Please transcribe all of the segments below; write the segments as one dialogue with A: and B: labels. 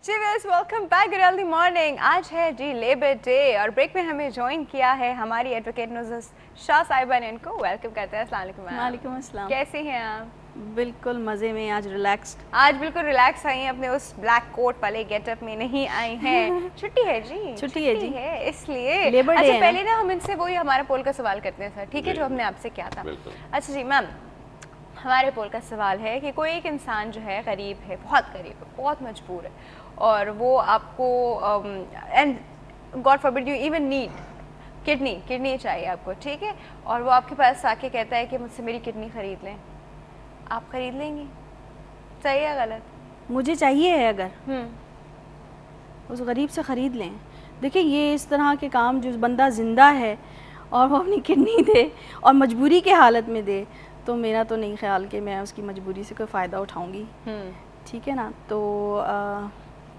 A: चिवियर्स welcome back good early morning. आज है जी लेबर डे और ब्रेक में हमें ज्वाइन किया है हमारी एडवोकेट नुज़रत शाह साहिबा ने। इनको वेलकम करते हैं। अस्सलाम वालेकुम मैम।
B: वालेकुम अस्सलाम।
A: कैसी हैं आप?
B: बिल्कुल मज़े में, आज रिलैक्स्ड।
A: आज बिल्कुल रिलैक्स आई हैं, अपने उस ब्लैक कोट वाले गेटअप में नहीं आई हैं। छुट्टी है जी,
B: छुट्टी है जी,
A: इसलिए
B: लेबर डे
A: अच्छा
B: है
A: पहले ना हम इनसे वही हमारा पोल का सवाल करते हैं सर, ठीक है, जो हमने आपसे किया था। अच्छा जी मैम, हमारे पोल का सवाल है कि कोई एक इंसान जो है गरीब है, बहुत गरीब है, बहुत मजबूर है और वो आपको and God forbid you even need kidney चाहिए आपको, ठीक है, और वो आपके पास आके कहता है कि मुझसे मेरी किडनी खरीद लें, आप खरीद लेंगी? सही है गलत?
B: मुझे चाहिए है, अगर उस गरीब से ख़रीद लें। देखिए ये इस तरह के काम, जो बंदा ज़िंदा है और वो अपनी किडनी दे और मजबूरी के हालत में दे, तो मेरा तो नहीं ख्याल कि मैं उसकी मजबूरी से कोई फ़ायदा उठाऊंगी। ठीक है ना, तो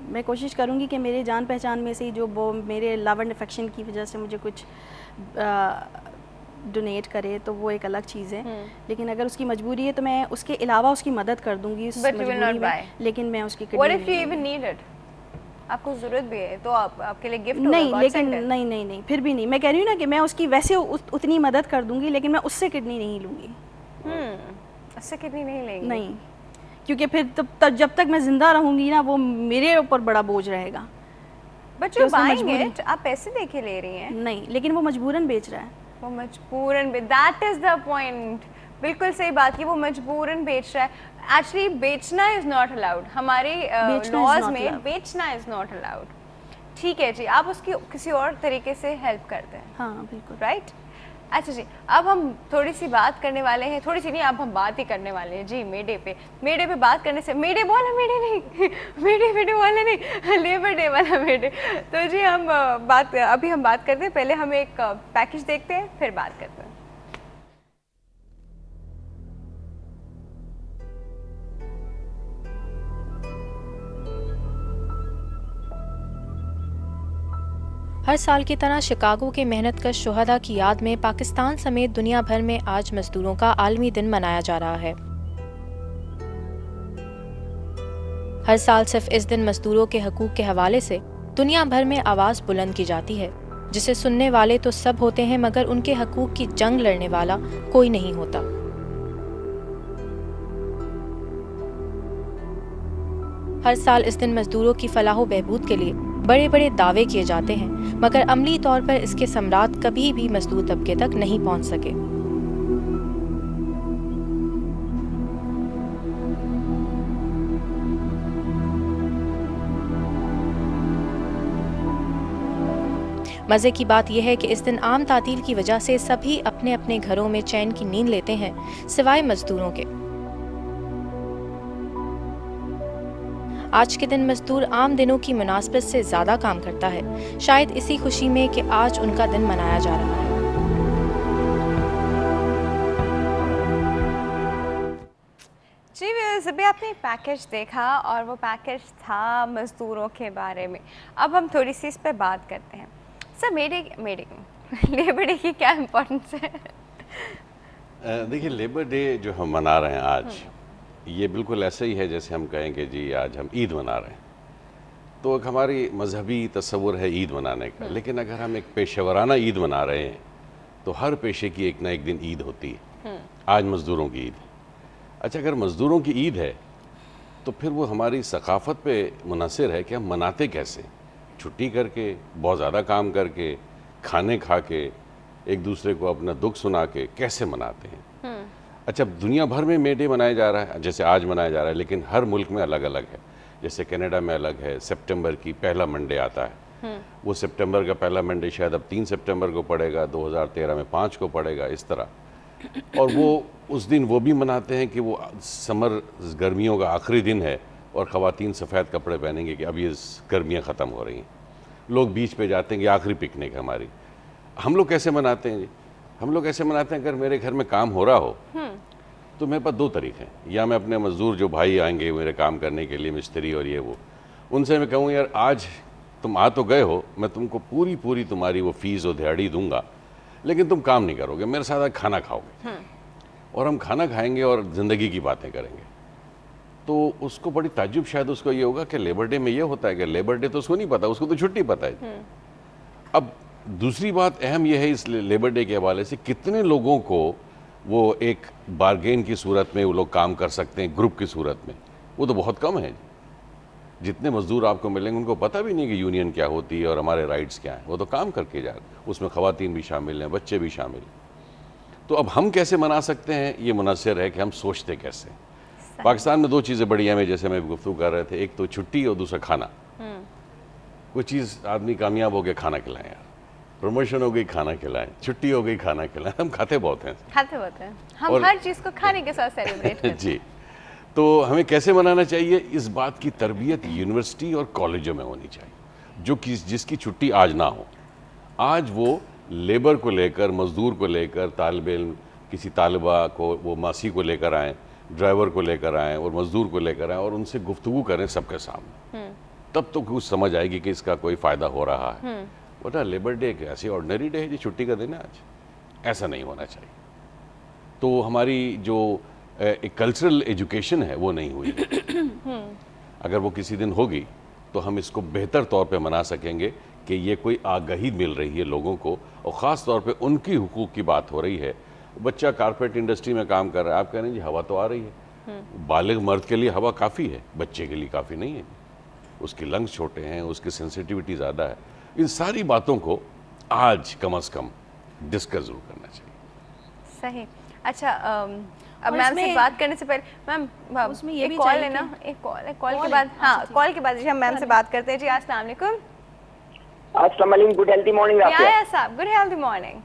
B: मैं कोशिश करूंगी कि मेरे जान पहचान में से ही जो वो मेरे लव एंड अफेक्शन की वजह से मुझे कुछ डोनेट करे तो वो एक अलग चीज़ है। लेकिन अगर उसकी मजबूरी है तो मैं उसके अलावा उसकी मदद कर दूंगी उस मजबूरी में, लेकिन मैं उसकी
A: आपको ज़रूरत भी है तो आपके लिए गिफ्ट
B: नहीं, लेकिन नहीं फिर भी नहीं, मैं कह रही हूँ ना कि मैं उसकी वैसे उतनी मदद कर दूंगी, लेकिन मैं उससे किडनी नहीं लूँगी।
A: उससे किडनी नहीं लेंगी?
B: नहीं, क्योंकि फिर तब जब तक मैं जिंदा रहूंगी ना, वो मेरे ऊपर बड़ा बोझ रहेगा।
A: बट जो बाइंग इट आप पैसे देके ले रही हैं।
B: नहीं, लेकिन वो मजबूरन बेच रहा है।
A: वो मजबूरन, दैट इज द पॉइंट। बिल्कुल सही बात की, वो मजबूरन बेच रहा है। एक्चुअली बेचना इज नॉट अलाउड, हमारे लॉज में बेचना इज नॉट अलाउड। ठीक है जी, आप उसकी किसी और तरीके से हेल्प करते हैं।
B: हाँ बिल्कुल,
A: राइट। अच्छा जी, अब हम थोड़ी सी बात करने वाले हैं, थोड़ी सी नहीं, अब हम बात ही करने वाले हैं जी मे डे पे बात करने से, मे डे बोला, मे डे नहीं मे डे वाला नहीं, लेबर डे वाला मे डे। तो जी हम अभी हम बात करते हैं, पहले हम एक पैकेज देखते हैं फिर बात करते हैं।
C: हर साल की तरह शिकागो के मेहनतकश शुहदा की याद में पाकिस्तान समेत दुनिया भर में आज मजदूरों का आलमी दिन मनाया जा रहा है। हर साल सिर्फ इस दिन मजदूरों के हकूक के हवाले से दुनिया भर में आवाज़ बुलंद की जाती है, जिसे सुनने वाले तो सब होते हैं मगर उनके हकूक की जंग लड़ने वाला कोई नहीं होता। हर साल इस दिन मजदूरों की फलाह बहबूद के लिए बड़े बड़े दावे किए जाते हैं, मगर अमली तौर पर इसके सम्राट कभी भी मजदूर तबके तक नहीं पहुंच सके। मजे की बात यह है कि इस दिन आम तातील की वजह से सभी अपने अपने घरों में चैन की नींद लेते हैं, सिवाय मजदूरों के। आज के दिन मजदूर आम दिनों की मुनासबत से ज्यादा काम करता है, शायद इसी खुशी में कि आज उनका दिन मनाया जा रहा है।
A: जी अभी आपने पैकेज देखा और वो पैकेज था मजदूरों के बारे में। अब हम थोड़ी सी इस पर बात करते हैं। सर लेबर डे की क्या इम्पोर्टेंस है?
D: देखिए, लेबर डे जो हम मना रहे हैं आज, ये बिल्कुल ऐसे ही है जैसे हम कहें कि जी आज हम ईद मना रहे हैं। तो एक हमारी मजहबी तस्वुर है ईद मनाने का, लेकिन अगर हम एक पेशेवराना ईद मना रहे हैं तो हर पेशे की एक ना एक दिन ईद होती है। आज मज़दूरों की ईद। अच्छा, अगर मज़दूरों की ईद है तो फिर वो हमारी सकाफ़त पे मुनहसर है कि हम मनाते कैसे, छुट्टी करके, बहुत ज़्यादा काम करके, खाने खा के, एक दूसरे को अपना दुख सुना के कैसे मनाते हैं। अच्छा, दुनिया भर में मे डे मनाया जा रहा है, जैसे आज मनाया जा रहा है, लेकिन हर मुल्क में अलग अलग है। जैसे कनाडा में अलग है, सितंबर की पहला मंडे आता है, वो सितंबर का पहला मंडे शायद अब 3 सितंबर को पड़ेगा, 2013 में 5 को पड़ेगा, इस तरह। और वो उस दिन वो भी मनाते हैं कि वो समर गर्मियों का आखिरी दिन है और ख़वातीन सफ़ेद कपड़े पहनेंगे कि अब ये गर्मियाँ ख़त्म हो रही हैं। लोग बीच पे जाते हैं कि आखिरी पिकनिक हमारी। हम लोग कैसे मनाते हैं जी? हम लोग ऐसे मनाते हैं, अगर मेरे घर में काम हो रहा हो तो मेरे पास 2 तरीक़े हैं। या मैं अपने मज़दूर जो भाई आएंगे मेरे काम करने के लिए, मिस्त्री और ये वो, उनसे मैं कहूँ यार आज तुम आ तो गए हो, मैं तुमको पूरी तुम्हारी वो फ़ीस और दिहाड़ी दूंगा, लेकिन तुम काम नहीं करोगे, मेरे साथ खाना खाओगे और हम खाना खाएंगे और ज़िंदगी की बातें करेंगे। तो उसको बड़ी ताज्जुब शायद उसको ये होगा कि लेबर डे में ये होता है कि लेबर डे तो उसको नहीं पता, उसको तो छुट्टी पता है। अब दूसरी बात अहम यह है इस लेबर डे के हवाले से, कितने लोगों को वो एक बारगेन की सूरत में वो लोग काम कर सकते हैं, ग्रुप की सूरत में, वो तो बहुत कम है। जितने मजदूर आपको मिलेंगे उनको पता भी नहीं कि यूनियन क्या होती है और हमारे राइट्स क्या हैं, वो तो काम करके जा रहे, उसमें ख़वातीन भी शामिल हैं, बच्चे भी शामिल हैं। तो अब हम कैसे मना सकते हैं, ये मुनस्सर है कि हम सोचते कैसे। पाकिस्तान में दो चीज़ें बड़ी हैं, जैसे मैं गुफ्तगू कर रहे थे, एक तो छुट्टी और दूसरा खाना। कोई चीज़ आदमी कामयाब हो गया, खाना खिलाएं यार, प्रमोशन हो गई खाना खिलाएं, छुट्टी हो गई खाना खिलाएं। हम खाते बहुत हैं,
A: हम हर चीज़ को खाने के साथ सेलिब्रेट करते हैं।
D: जी, तो हमें कैसे मनाना चाहिए, इस बात की तरबियत यूनिवर्सिटी और कॉलेजों में होनी चाहिए। जो जिसकी छुट्टी आज ना हो, आज वो लेबर को लेकर, मजदूर को लेकर, तालिब इल्म किसी तालिबा को, वो मासी को लेकर आएँ, ड्राइवर को लेकर आएँ और मजदूर को लेकर आएँ और उनसे गुफ्तगू करें सबके सामने, तब तो कुछ समझ आएगी कि इसका कोई फ़ायदा हो रहा है। वरना लेबर डे ऐसी ऑर्डिनरी डे है जी, छुट्टी का दिन है आज, ऐसा नहीं होना चाहिए। तो हमारी जो एक कल्चरल एजुकेशन है वो नहीं हुई। अगर वो किसी दिन होगी तो हम इसको बेहतर तौर पे मना सकेंगे कि ये कोई आगाही मिल रही है लोगों को, और ख़ास तौर पे उनकी हुकूक की बात हो रही है। बच्चा कारपेट इंडस्ट्री में काम कर रहा है, आप कह रहे हैं जी हवा तो आ रही है, बालिग मर्द के लिए हवा काफ़ी है, बच्चे के लिए काफ़ी नहीं है, उसके लंग्स छोटे हैं, उसकी सेंसिटिविटी ज़्यादा है। इन सारी बातों को आज कम से कम डिस्कस जरूर करना चाहिए।
A: सही। अच्छा, अब मैम से बात करने से पहले मैम
B: उसमें ये
A: एक
B: भी
A: कॉल
B: चाहिए
A: है ना, एक कॉल के बाद, हाँ कॉल के बाद जी हम मैम से बात करते हैं। जी अस्सलाम वालेकुम।
E: अस्सलाम वालेकुम, गुड हेल्दी मॉर्निंग आपको।
A: या साहब, गुड हेल्दी मॉर्निंग।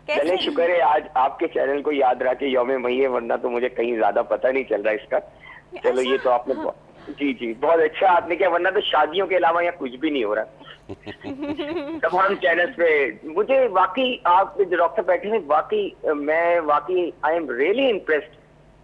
E: चलिए शुक्र है आज आपके चैनल को याद रहा के यौम मई है, वरना तो मुझे कहीं ज्यादा पता नहीं चल रहा इसका। चलो ये तो आपने जी बहुत अच्छा आपने किया, वरना तो शादियों के अलावा यहाँ कुछ भी नहीं हो रहा तमाम चैनल्स पे। मुझे वाकई आप जो डॉक्टर बैठे हैं, वाकई आई एम रियली इम्प्रेस्ड।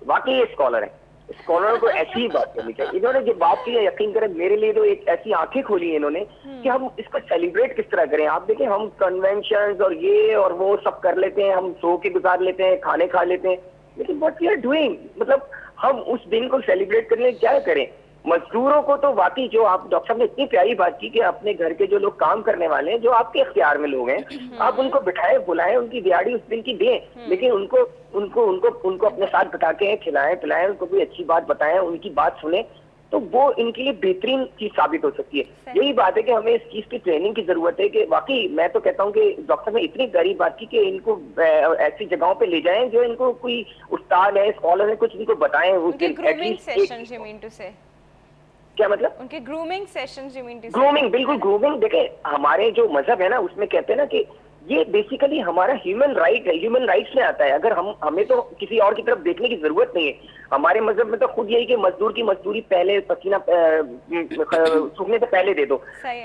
E: वाकई ये स्कॉलर है, स्कॉलर को ऐसी ही बात करनी चाहिए। इन्होंने जो बात की है, यकीन करें मेरे लिए तो एक ऐसी आंखें खोली है इन्होंने कि हम इसको सेलिब्रेट किस तरह करें। आप देखें, हम कन्वेंशन और ये और वो सब कर लेते हैं, हम सो के गुजार लेते हैं, खाने खा लेते हैं, लेकिन व्हाट वी आर डूइंग, मतलब हम उस दिन को सेलिब्रेट करने क्या करें। मजदूरों को तो वाकई, जो आप डॉक्टर साहब ने इतनी प्यारी बात की कि अपने घर के जो लोग काम करने वाले हैं, जो आपके इख्तियार में लोग हैं, आप उनको बिठाएं, बुलाएं, उनकी दिहाड़ी उस दिन की दें, लेकिन उनको अपने साथ बिठा के खिलाएं पिलाएं, उनको कोई अच्छी बात बताएं, उनकी बात सुने, तो वो इनके लिए बेहतरीन चीज साबित हो सकती है। यही बात है कि हमें इस चीज की ट्रेनिंग की जरूरत है कि वाकई मैं तो कहता हूँ कि डॉक्टर ने इतनी प्यारी बात की कि इनको ऐसी जगहों पे ले जाएं जो इनको कोई उस्ताद है, स्कॉलर है, कुछ इनको बताएं। क्या मतलब?
A: उनके grooming sessions, you mean to say?
E: Grooming, बिल्कुल ग्रूमिंग। देखें, हमारे जो मजहब है ना, उसमें कहते हैं ना कि ये बेसिकली हमारा ह्यूमन राइट है, ह्यूमन राइट्स में आता है। अगर हमें तो किसी और की तरफ देखने की जरूरत नहीं है। हमारे मजहब में तो खुद यही कि मजदूर की मजदूरी पहले, पसीना सूखने से पहले दे दो।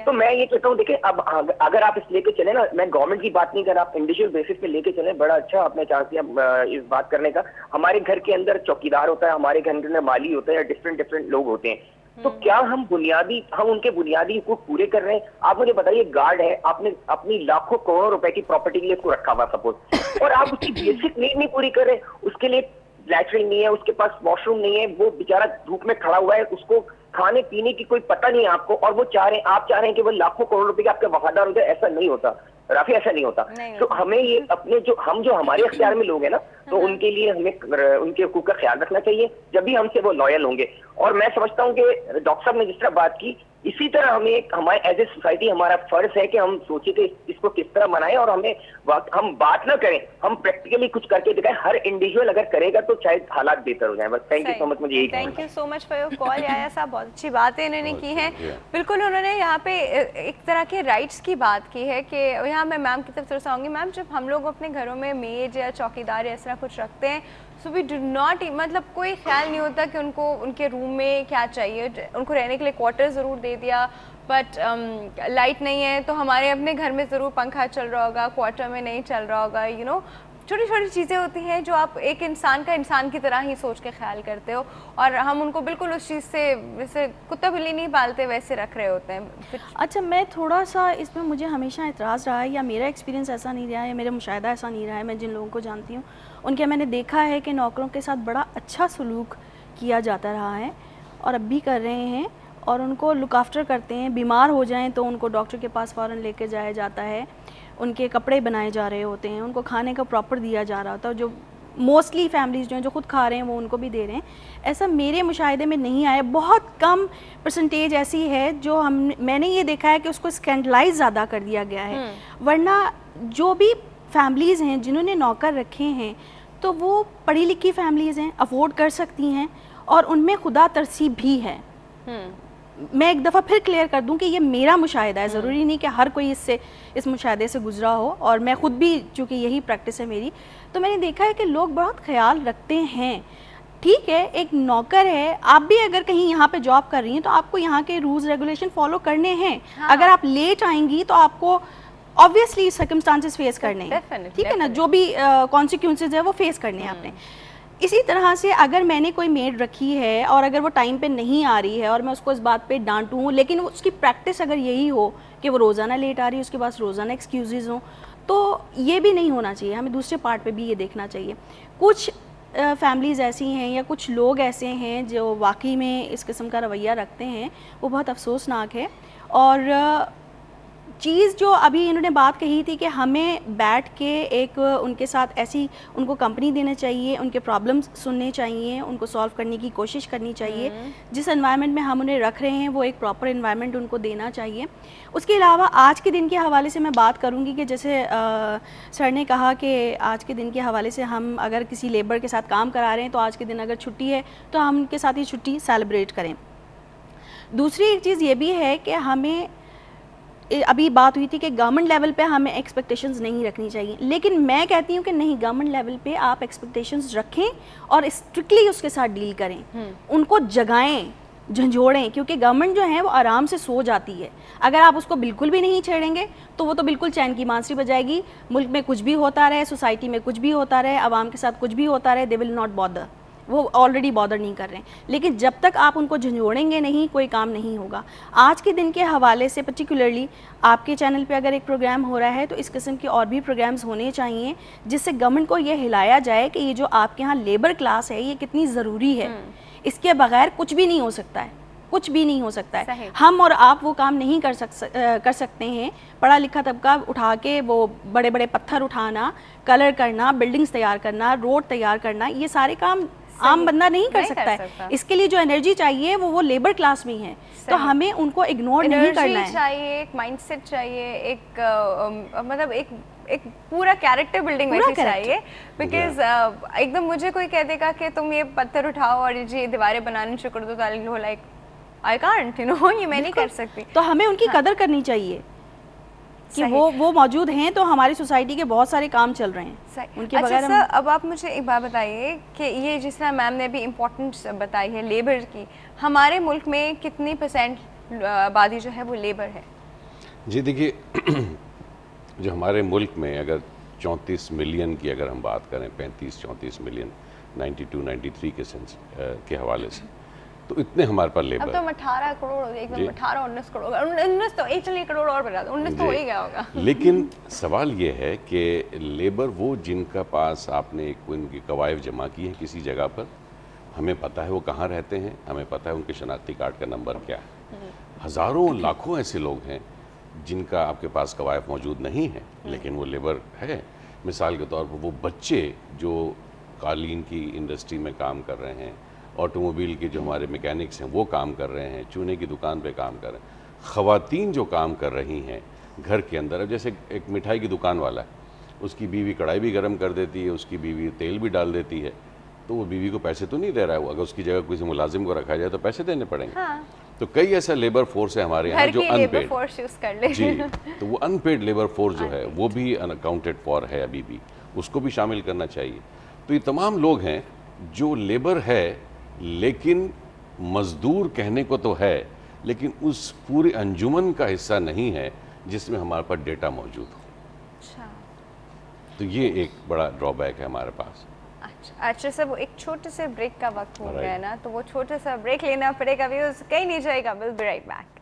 E: तो मैं ये कहता हूँ, देखें अब अगर आप इस लेके चले ना, मैं गवर्नमेंट की बात नहीं कर रहा, आप इंडिविजुअल बेसिस पे लेके चले, बड़ा अच्छा आपने चांस दिया इस बात करने का। हमारे घर के अंदर चौकीदार होता है, हमारे घर के अंदर माली होता है, डिफरेंट लोग होते हैं। तो क्या हम उनके बुनियादी हुकूक पूरे कर रहे हैं? आप मुझे बताइए, गार्ड है, आपने अपनी लाखों करोड़ों रुपए की प्रॉपर्टी के लिए उसको रखा हुआ सपोज, और आप उसकी बेसिक नीड नहीं पूरी कर रहे, उसके लिए लैट्रिन नहीं है, उसके पास वॉशरूम नहीं है, वो बेचारा धूप में खड़ा हुआ है, उसको खाने पीने की कोई पता नहीं है आपको, और वो आप चाह रहे हैं कि वो लाखों करोड़ रुपए के आपके वफादार हो जाए। ऐसा नहीं होता राफी, ऐसा नहीं होता। तो हमें ये अपने जो हमारे अख्तियार में लोग हैं ना, तो उनके लिए हमें उनके हुकूक का ख्याल रखना चाहिए, जब भी हमसे वो लॉयल होंगे। और मैं समझता हूँ कि डॉक्टर साहब ने जिस तरह बात की, इसी तरह हमें हमारे एज ए सोसाइटी हमारा फर्ज है कि हम सोचे कि इसको किस तरह मनाएं, और हम बात ना करें, हम प्रैक्टिकली कुछ करके दिखाएं। हर इंडिविजुअल अगर करेगा तो शायद हालात बेहतर हो जाए। बस थैंक यू सो मच। मुझे यही
A: thank you so much for your call याया साहब, बहुत अच्छी बातें इन्होंने की हैं। बिल्कुल, उन्होंने यहाँ पे एक तरह के राइट्स की बात की है कि यहाँ मैं मैम की तरफ से आऊँगी। मैम, जब हम लोग अपने घरों में मेड या चौकीदार या इस तरह कुछ रखते हैं, सो वी डू नॉट, मतलब कोई ख्याल नहीं होता कि उनको उनके रूम में क्या चाहिए। उनको रहने के लिए क्वार्टर ज़रूर दे दिया, बट लाइट नहीं है तो हमारे अपने घर में ज़रूर पंखा चल रहा होगा, क्वार्टर में नहीं चल रहा होगा। यू नो, छोटी छोटी चीज़ें होती हैं जो आप एक इंसान की तरह ही सोच के ख्याल करते हो, और हम उनको बिल्कुल उस चीज़ से, जैसे कुत्ता बिल्ली नहीं पालते वैसे रख रहे होते हैं।
B: अच्छा, मैं थोड़ा सा इसमें, मुझे हमेशा एतराज़ रहा है, या मेरा एक्सपीरियंस ऐसा नहीं रहा है, मेरा मुशाहिदा ऐसा नहीं रहा है, मैं जिन लोगों को जानती हूँ उनके मैंने देखा है कि नौकरों के साथ बड़ा अच्छा सलूक किया जाता रहा है और अब भी कर रहे हैं, और उनको लुक आफ्टर करते हैं। बीमार हो जाएं तो उनको डॉक्टर के पास फ़ौरन लेके जाया जाता है, उनके कपड़े बनाए जा रहे होते हैं, उनको खाने का प्रॉपर दिया जा रहा होता है। जो मोस्टली फैमिलीज़ जो हैं जो खुद खा रहे हैं वो उनको भी दे रहे हैं। ऐसा मेरे मुशाहिदे में नहीं आया। बहुत कम परसेंटेज ऐसी है जो मैंने ये देखा है कि उसको स्कैंडलाइज ज़्यादा कर दिया गया है, वरना जो भी फैमिलीज़ हैं जिन्होंने नौकर रखे हैं तो वो पढ़ी लिखी फैमिलीज़ हैं, अफोर्ड कर सकती हैं, और उनमें खुदा तरसी भी है। मैं एक दफ़ा फिर क्लियर कर दूं कि ये मेरा मुशाहिदा है, ज़रूरी नहीं कि हर कोई इस मुशाहिदे से गुजरा हो, और मैं ख़ुद भी चूँकि यही प्रैक्टिस है मेरी, तो मैंने देखा है कि लोग बहुत ख्याल रखते हैं। ठीक है, एक नौकर है, आप भी अगर कहीं यहाँ पे जॉब कर रही हैं तो आपको यहाँ के रूल्स रेगुलेशन फॉलो करने हैं। हाँ। अगर आप लेट आएंगी तो आपको ऑब्वियसली सर्कमस्टांसेस फेस करने हैं, ठीक है ना, जो भी कॉन्सिक्वेंसेज है वो फेस करने हैं आपने। इसी तरह से अगर मैंने कोई मेड रखी है और अगर वो टाइम पे नहीं आ रही है और मैं उसको इस बात पे डांटूँ, लेकिन उसकी प्रैक्टिस अगर यही हो कि वो रोज़ाना लेट आ रही है, उसके पास रोज़ाना एक्सक्यूज़ हों, तो ये भी नहीं होना चाहिए। हमें दूसरे पार्ट पे भी ये देखना चाहिए। कुछ फैमिलीज़ ऐसी हैं या कुछ लोग ऐसे हैं जो वाकई में इस किस्म का रवैया रखते हैं, वो बहुत अफसोसनाक है। और चीज़ जो अभी इन्होंने बात कही थी कि हमें बैठ के एक उनके साथ ऐसी उनको कंपनी देना चाहिए, उनके प्रॉब्लम्स सुनने चाहिए, उनको सॉल्व करने की कोशिश करनी चाहिए। जिस एनवायरनमेंट में हम उन्हें रख रहे हैं वो एक प्रॉपर एनवायरनमेंट उनको देना चाहिए। उसके अलावा आज के दिन के हवाले से मैं बात करूंगी कि जैसे सर ने कहा कि आज के दिन के हवाले से हम अगर किसी लेबर के साथ काम करा रहे हैं तो आज के दिन अगर छुट्टी है तो हम उनके साथ ही छुट्टी सेलिब्रेट करें। दूसरी एक चीज़ ये भी है कि हमें अभी बात हुई थी कि गवर्नमेंट लेवल पे हमें एक्सपेक्टेशंस नहीं रखनी चाहिए, लेकिन मैं कहती हूँ कि नहीं, गवर्नमेंट लेवल पे आप एक्सपेक्टेशंस रखें और स्ट्रिक्टली उसके साथ डील करें, उनको जगाएं, झंझोड़ें, क्योंकि गवर्नमेंट जो है वो आराम से सो जाती है। अगर आप उसको बिल्कुल भी नहीं छेड़ेंगे तो वो तो बिल्कुल चैन की बांसुरी बजाएगी, मुल्क में कुछ भी होता रहे, सोसाइटी में कुछ भी होता रहे, आवाम के साथ कुछ भी होता रहे, दे विल नॉट बॉदर, वो ऑलरेडी बॉदर नहीं कर रहे हैं। लेकिन जब तक आप उनको झंझोड़ेंगे नहीं, कोई काम नहीं होगा। आज के दिन के हवाले से पर्टिकुलरली आपके चैनल पे अगर एक प्रोग्राम हो रहा है तो इस किस्म के और भी प्रोग्राम्स होने चाहिए जिससे गवर्नमेंट को ये हिलाया जाए कि ये जो आपके यहाँ लेबर क्लास है ये कितनी ज़रूरी है, इसके बगैर कुछ भी नहीं हो सकता है, कुछ भी नहीं हो सकता है। हम और आप वो काम नहीं कर सकते हैं। पढ़ा लिखा तबका उठा के वो बड़े बड़े पत्थर उठाना, कलर करना, बिल्डिंग्स तैयार करना, रोड तैयार करना, ये सारे काम आम बंदा नहीं कर सकता है। इसके लिए जो एनर्जी चाहिए वो लेबर क्लास में है, तो हमें उनको इग्नोर नहीं करना है।
A: चाहिए, एक माइंडसेट चाहिए, एक मतलब एक पूरा कैरेक्टर बिल्डिंग वैसे चाहिए। बिकॉज एकदम मुझे कोई कह देगा कि तुम ये पत्थर उठाओ और ये दीवारें बनानी शुरू कर दो, तो like I can't, you know, ये मैं नहीं कर सकती।
B: तो हमें उनकी कदर करनी चाहिए कि वो मौजूद हैं, तो हमारी सोसाइटी के बहुत सारे काम चल रहे हैं उनके बगैर।
A: अच्छा, अब आप मुझे एक बात बताइए कि ये जिस तरह मैम ने अभी इम्पोर्टेंस बताई है लेबर की, हमारे मुल्क में कितनी % आबादी जो है वो लेबर है?
D: जी देखिए, जो हमारे मुल्क में अगर 34 मिलियन की अगर हम बात करें, 35-34 मिलियन 92-93 के हवाले से, तो इतने हमारे पास लेबर।
A: अब तो 18 करोड़ हो गए, एकदम 18-19 करोड़, 19 तो 1 करोड़ और बढ़ा दो, 19 तो हो ही गया होगा।
D: लेकिन सवाल ये है कि लेबर वो जिनका पास आपने उनकी कवायद जमा की है किसी जगह पर, हमें पता है वो कहाँ रहते हैं, हमें पता है उनके शनाख्ती कार्ड का नंबर क्या है। हज़ारों लाखों ऐसे लोग हैं जिनका आपके पास कवायद मौजूद नहीं है लेकिन वो लेबर है। मिसाल के तौर पर वो बच्चे जो कालीन की इंडस्ट्री में काम कर रहे हैं, ऑटोमोबाइल के जो हमारे मैकेनिक्स हैं वो काम कर रहे हैं, चूने की दुकान पे काम कर रहे हैं, ख़वातीन जो काम कर रही हैं घर के अंदर। अब जैसे एक मिठाई की दुकान वाला है, उसकी बीवी कढ़ाई भी गर्म कर देती है, उसकी बीवी तेल भी डाल देती है, तो वो बीवी को पैसे तो नहीं दे रहा है। अगर उसकी जगह किसी मुलाजिम को रखा जाए तो पैसे देने पड़ेंगे।
A: हाँ।
D: तो कई ऐसा लेबर फोर्स है हमारे यहाँ जो अनपेड जी, तो वो अनपेड लेबर फोर्स जो है वो भी अनअकाउंटेड फॉर है, अभी भी उसको भी शामिल करना चाहिए। तो ये तमाम लोग हैं जो लेबर है लेकिन मजदूर कहने को तो है, लेकिन उस पूरे अंजुमन का हिस्सा नहीं है जिसमें हमारे पास डेटा मौजूद हो।
A: अच्छा,
D: तो ये एक बड़ा ड्रॉबैक है हमारे पास।
A: अच्छा सब एक छोटे से ब्रेक का वक्त हो गया है ना, तो वो छोटा सा ब्रेक लेना पड़ेगा। व्यूअर्स कहीं नहीं जाएगा, विल बी राइट बैक।